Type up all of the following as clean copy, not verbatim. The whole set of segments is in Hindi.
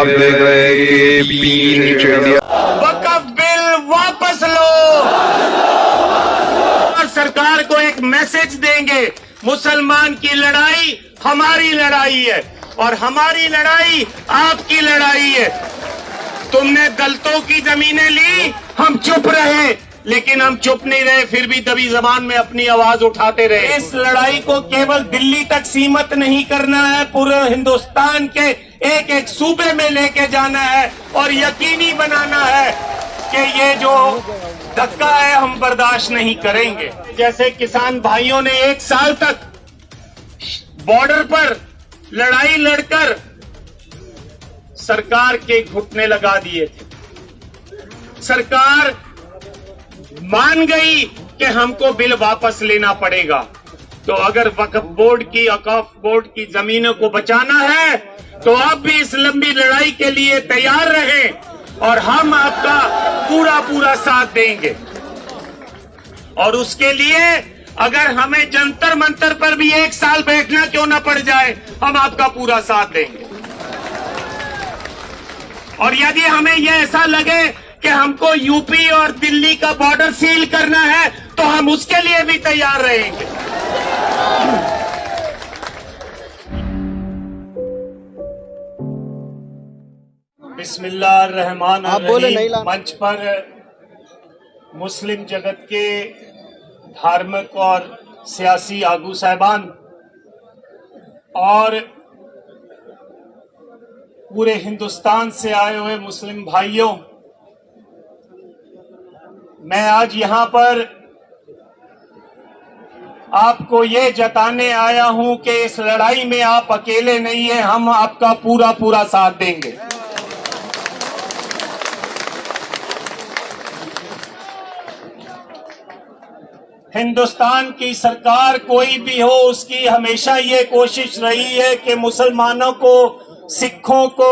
आप देख रहे हैं कि पी न्यूज़ इंडिया। वक्फ बिल वापस लो और सरकार को एक मैसेज देंगे, मुसलमान की लड़ाई हमारी लड़ाई है और हमारी लड़ाई आपकी लड़ाई है। तुमने दलितों की जमीनें ली, हम चुप रहे, लेकिन हम चुप नहीं रहे, फिर भी दबी जबान में अपनी आवाज उठाते रहे। इस लड़ाई को केवल दिल्ली तक सीमित नहीं करना है, पूरे हिंदुस्तान के एक एक सूबे में लेके जाना है और यकीनी बनाना है कि ये जो धक्का है हम बर्दाश्त नहीं करेंगे। जैसे किसान भाइयों ने 1 साल तक बॉर्डर पर लड़ाई लड़कर सरकार के घुटने लगा दिए थे, सरकार मान गई कि हमको बिल वापस लेना पड़ेगा। तो अगर वक्फ बोर्ड की जमीनों को बचाना है तो आप भी इस लंबी लड़ाई के लिए तैयार रहें और हम आपका पूरा साथ देंगे। और उसके लिए अगर हमें जंतर मंतर पर भी 1 साल बैठना क्यों ना पड़ जाए, हम आपका पूरा साथ देंगे। और यदि हमें यह ऐसा लगे कि हमको यूपी और दिल्ली का बॉर्डर सील करना है तो हम उसके लिए भी तैयार रहेंगे। बिस्मिल्लाहिर्रहमानिर्रहीम। मंच पर मुस्लिम जगत के धार्मिक और सियासी आगू साहबान और पूरे हिंदुस्तान से आए हुए मुस्लिम भाइयों, मैं आज यहां पर आपको ये जताने आया हूं कि इस लड़ाई में आप अकेले नहीं हैं, हम आपका पूरा साथ देंगे। हिंदुस्तान की सरकार कोई भी हो, उसकी हमेशा ये कोशिश रही है कि मुसलमानों को, सिखों को,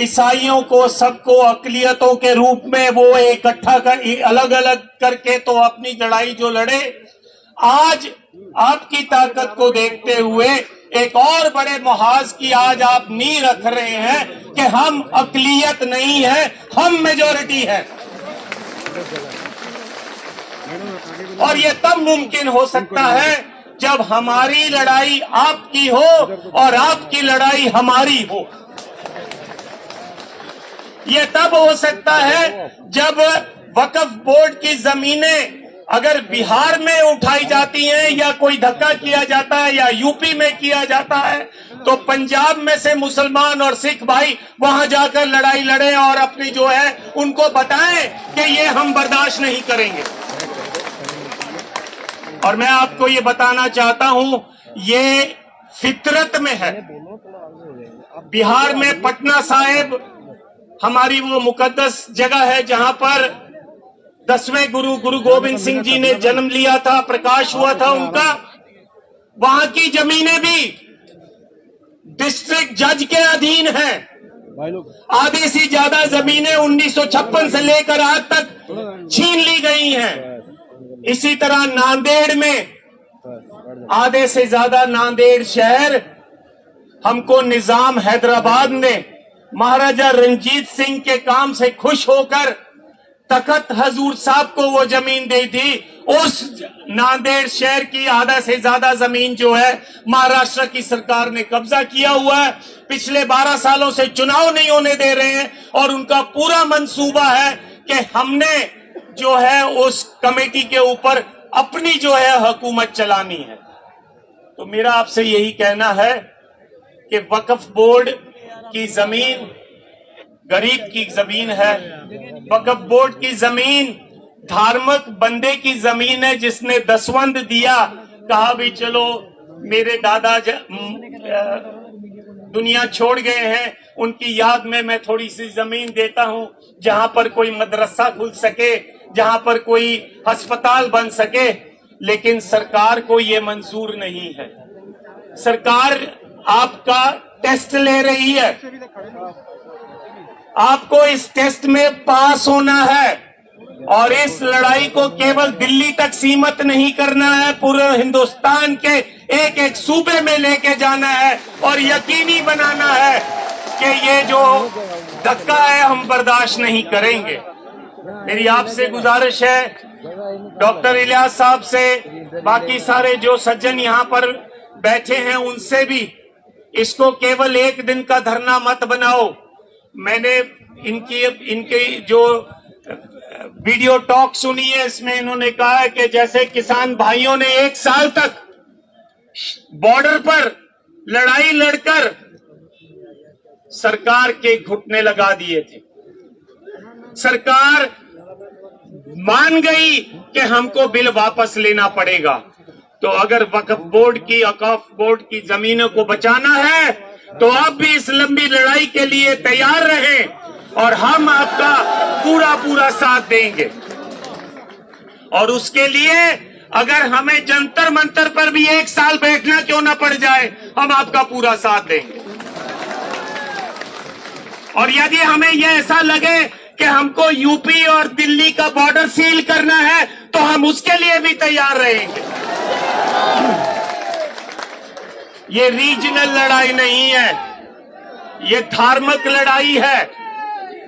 ईसाइयों को, सबको अकलियतों के रूप में वो इकट्ठा कर अलग अलग करके तो अपनी लड़ाई जो लड़े। आज आपकी ताकत को देखते हुए एक और बड़े मुहाज की आज आप नींव रख रहे हैं कि हम अकलियत नहीं है, हम मेजॉरिटी है। और ये तब मुमकिन हो सकता है जब हमारी लड़ाई आपकी हो और आपकी लड़ाई हमारी हो। ये तब हो सकता है जब वक्फ बोर्ड की जमीनें अगर बिहार में उठाई जाती हैं या कोई धक्का किया जाता है या यूपी में किया जाता है तो पंजाब में से मुसलमान और सिख भाई वहां जाकर लड़ाई लड़े और अपनी जो है उनको बताएं कि ये हम बर्दाश्त नहीं करेंगे। और मैं आपको ये बताना चाहता हूं, ये फितरत में है। बिहार में पटना साहिब हमारी वो मुकद्दस जगह है जहां पर 10वें गुरु गोविंद सिंह जी ने जन्म लिया था, प्रकाश हुआ था उनका। वहां की जमीनें भी डिस्ट्रिक्ट जज के अधीन हैं। आधे से ज्यादा जमीनें 1956 से लेकर आज तक छीन ली गई हैं। इसी तरह नांदेड़ में आधे से ज्यादा नांदेड़ शहर हमको निजाम हैदराबाद ने महाराजा रंजीत सिंह के काम से खुश होकर तखत हजूर साहब को वो जमीन दी थी। उस नांदेड़ शहर की आधा से ज्यादा जमीन जो है महाराष्ट्र की सरकार ने कब्जा किया हुआ है। पिछले 12 सालों से चुनाव नहीं होने दे रहे हैं और उनका पूरा मंसूबा है कि हमने जो है उस कमेटी के ऊपर अपनी जो है हुकूमत चलानी है। तो मेरा आपसे यही कहना है कि वक्फ बोर्ड की जमीन गरीब की जमीन है। वक्फ बोर्ड की जमीन धार्मिक बंदे की जमीन है जिसने दसवंध दिया, कहा भी चलो मेरे दादा दुनिया छोड़ गए हैं, उनकी याद में मैं थोड़ी सी जमीन देता हूं जहां पर कोई मदरसा खुल सके, जहां पर कोई अस्पताल बन सके। लेकिन सरकार को ये मंजूर नहीं है। सरकार आपका टेस्ट ले रही है, आपको इस टेस्ट में पास होना है और इस लड़ाई को केवल दिल्ली तक सीमित नहीं करना है, पूरे हिंदुस्तान के एक एक सूबे में लेके जाना है और यकीनी बनाना है कि ये जो धक्का है, हम बर्दाश्त नहीं करेंगे। मेरी आपसे गुजारिश है, डॉक्टर इलियास साहब से, बाकी सारे जो सज्जन यहाँ पर बैठे हैं उनसे भी, इसको केवल एक दिन का धरना मत बनाओ। मैंने इनकी जो वीडियो टॉक सुनी है, इसमें इन्होंने कहा है कि जैसे किसान भाइयों ने 1 साल तक बॉर्डर पर लड़ाई लड़कर सरकार के घुटने लगा दिए थे। सरकार मान गई कि हमको बिल वापस लेना पड़ेगा। तो अगर वक्फ बोर्ड की जमीनों को बचाना है तो आप भी इस लंबी लड़ाई के लिए तैयार रहें और हम आपका पूरा साथ देंगे। और उसके लिए अगर हमें जंतर मंतर पर भी 1 साल बैठना क्यों ना पड़ जाए, हम आपका पूरा साथ देंगे। और यदि हमें यह ऐसा लगे कि हमको यूपी और दिल्ली का बॉर्डर सील करना है तो हम उसके लिए भी तैयार रहेंगे। ये रीजनल लड़ाई नहीं है, ये धार्मिक लड़ाई है।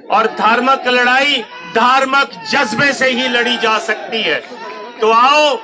और धार्मिक लड़ाई धार्मिक जज्बे से ही लड़ी जा सकती है। तो आओ,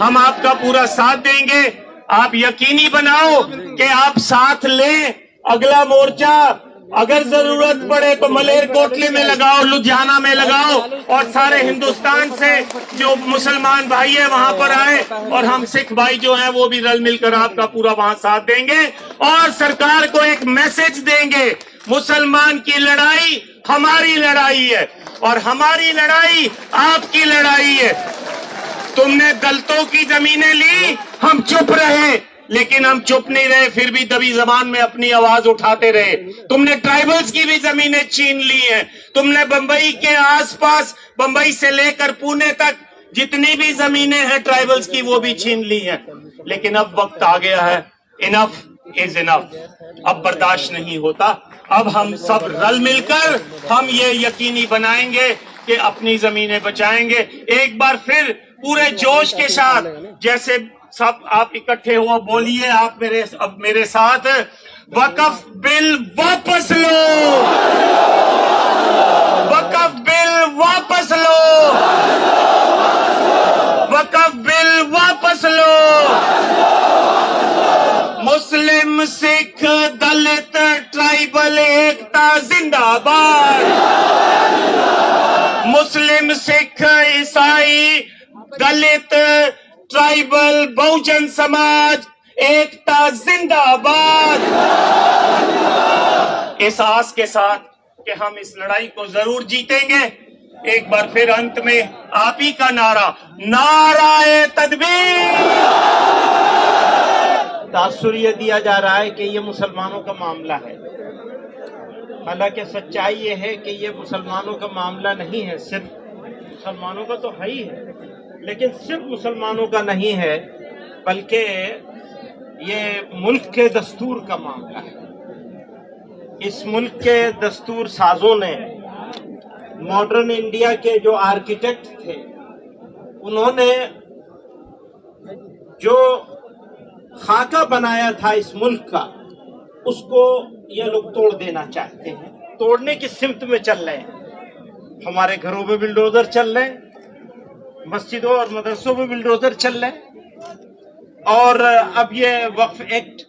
हम आपका पूरा साथ देंगे। आप यकीनी बनाओ कि आप साथ लें। अगला मोर्चा अगर जरूरत पड़े तो मलेरकोटले में लगाओ, लुधियाना में लगाओ, और सारे हिंदुस्तान से जो मुसलमान भाई है वहां पर आए, और हम सिख भाई जो हैं वो भी रल मिलकर आपका पूरा वहां साथ देंगे। और सरकार को एक मैसेज देंगे, मुसलमान की लड़ाई हमारी लड़ाई है और हमारी लड़ाई आपकी लड़ाई है। तुमने दलितों की जमीनें ली, हम चुप रहे, लेकिन हम चुप नहीं रहे, फिर भी दबी जबान में अपनी आवाज उठाते रहे। तुमने ट्राइबल्स की भी जमीनें छीन ली हैं। तुमने बंबई के आसपास, बंबई से लेकर पुणे तक जितनी भी जमीनें हैं ट्राइबल्स की, वो भी छीन ली हैं। लेकिन अब वक्त आ गया है, इनफ इज इनफ। अब बर्दाश्त नहीं होता। अब हम सब रल मिलकर हम ये यकीनी बनाएंगे कि अपनी जमीनें बचाएंगे। एक बार फिर पूरे जोश के साथ, जैसे सब आप इकट्ठे हो, बोलिए आप मेरे साथ, वक्फ बिल वापस लो, वक्फ बिल वापस लो, वक्फ बिल वापस लो। मुस्लिम, सिख, दलित, ट्राइबल एकता जिंदाबाद। मुस्लिम, सिख, ईसाई, दलित, ट्राइबल, बहुजन समाज एकता जिंदाबाद। इस आस के साथ कि हम इस लड़ाई को जरूर जीतेंगे, एक बार फिर अंत में आप ही का नारा, नाराए तकबीर। तासुर ये दिया जा रहा है कि ये मुसलमानों का मामला है। हालांकि सच्चाई ये है कि ये मुसलमानों का मामला नहीं है, सिर्फ मुसलमानों का तो है ही है, लेकिन सिर्फ मुसलमानों का नहीं है, बल्कि ये मुल्क के दस्तूर का मामला है। इस मुल्क के दस्तूर साजों ने, मॉडर्न इंडिया के जो आर्किटेक्ट थे, उन्होंने जो खाका बनाया था इस मुल्क का, उसको ये लोग तोड़ देना चाहते हैं, तोड़ने की सिमत में चल रहे हैं। हमारे घरों में बिल्डोजर चल रहे हैं, मस्जिदों और मदरसों में बिल्डोजर चल रहे हैं, और अब ये वक्फ एक्ट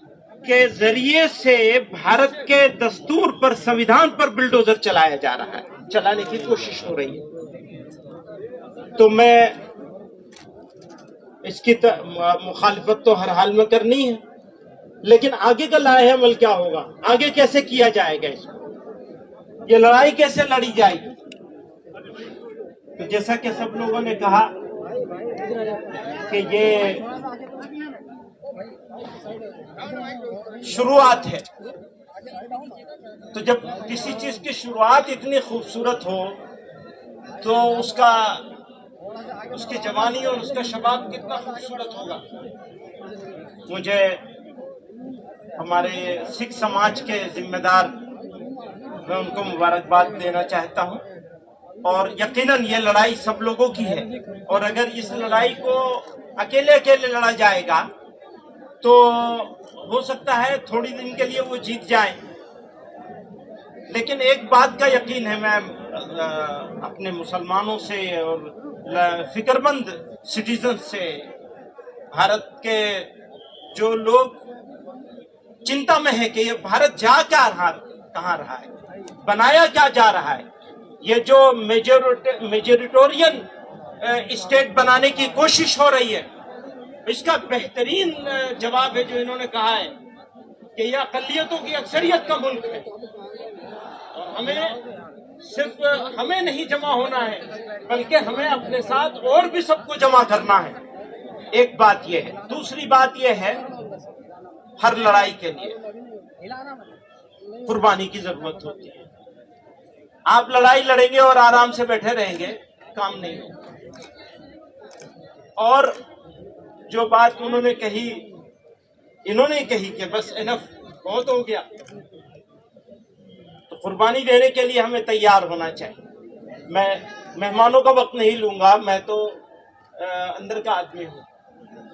के जरिए से भारत के दस्तूर पर, संविधान पर बिल्डोजर चलाया जा रहा है, चलाने की कोशिश हो रही है। तो मैं इसकी मुखालिफत तो हर हाल में करनी है, लेकिन आगे का लाहे अमल क्या होगा, आगे कैसे किया जाएगा, इसको ये लड़ाई कैसे लड़ी जाएगी। तो जैसा कि सब लोगों ने कहा कि ये शुरुआत है, तो जब किसी चीज की शुरुआत इतनी खूबसूरत हो तो उसकी जवानी और उसका शबाब कितना खूबसूरत होगा। मुझे हमारे सिख समाज के जिम्मेदार, मैं उनको मुबारकबाद देना चाहता हूं, और यकीनन ये लड़ाई सब लोगों की है, और अगर इस लड़ाई को अकेले अकेले लड़ा जाएगा तो हो सकता है थोड़ी दिन के लिए वो जीत जाए, लेकिन एक बात का यकीन है, मैं अपने मुसलमानों से और फिक्रमंद सिटीजन से, भारत के जो लोग चिंता में है कि ये भारत जा क्या रहा, कहाँ रहा है, बनाया क्या जा रहा है, ये जो मेजोरिटोरियन स्टेट बनाने की कोशिश हो रही है, इसका बेहतरीन जवाब है जो इन्होंने कहा है कि यह अक़लियतों की अक्सरियत का मुल्क है और हमें नहीं जमा होना है, बल्कि हमें अपने साथ और भी सबको जमा करना है। एक बात यह है। दूसरी बात यह है, हर लड़ाई के लिए कुर्बानी की जरूरत होती है। आप लड़ाई लड़ेंगे और आराम से बैठे रहेंगे, काम नहीं होगा। और जो बात उन्होंने कही, इन्होंने कही कि बस इनफ, बहुत हो गया, तो कुर्बानी देने के लिए हमें तैयार होना चाहिए। मैं मेहमानों का वक्त नहीं लूंगा, मैं तो अंदर का आदमी हूं,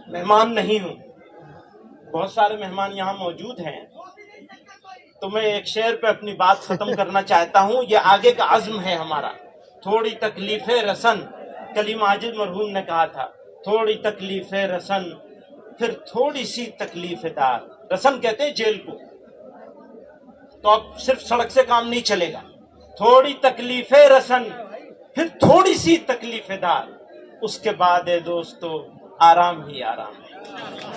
मेहमान नहीं हूं। बहुत सारे मेहमान यहाँ मौजूद हैं, तो मैं एक शेर पे अपनी बात खत्म करना चाहता हूँ। ये आगे का अज़्म है हमारा। थोड़ी तकलीफे रसन, कली माजिद मरहूम ने कहा था, थोड़ी तकलीफे रसन फिर थोड़ी सी तकलीफेदार। रसन कहते हैं जेल को। तो अब सिर्फ सड़क से काम नहीं चलेगा, थोड़ी तकलीफे रसन फिर थोड़ी सी तकलीफेदार, उसके बाद है दोस्तों आराम ही आराम है।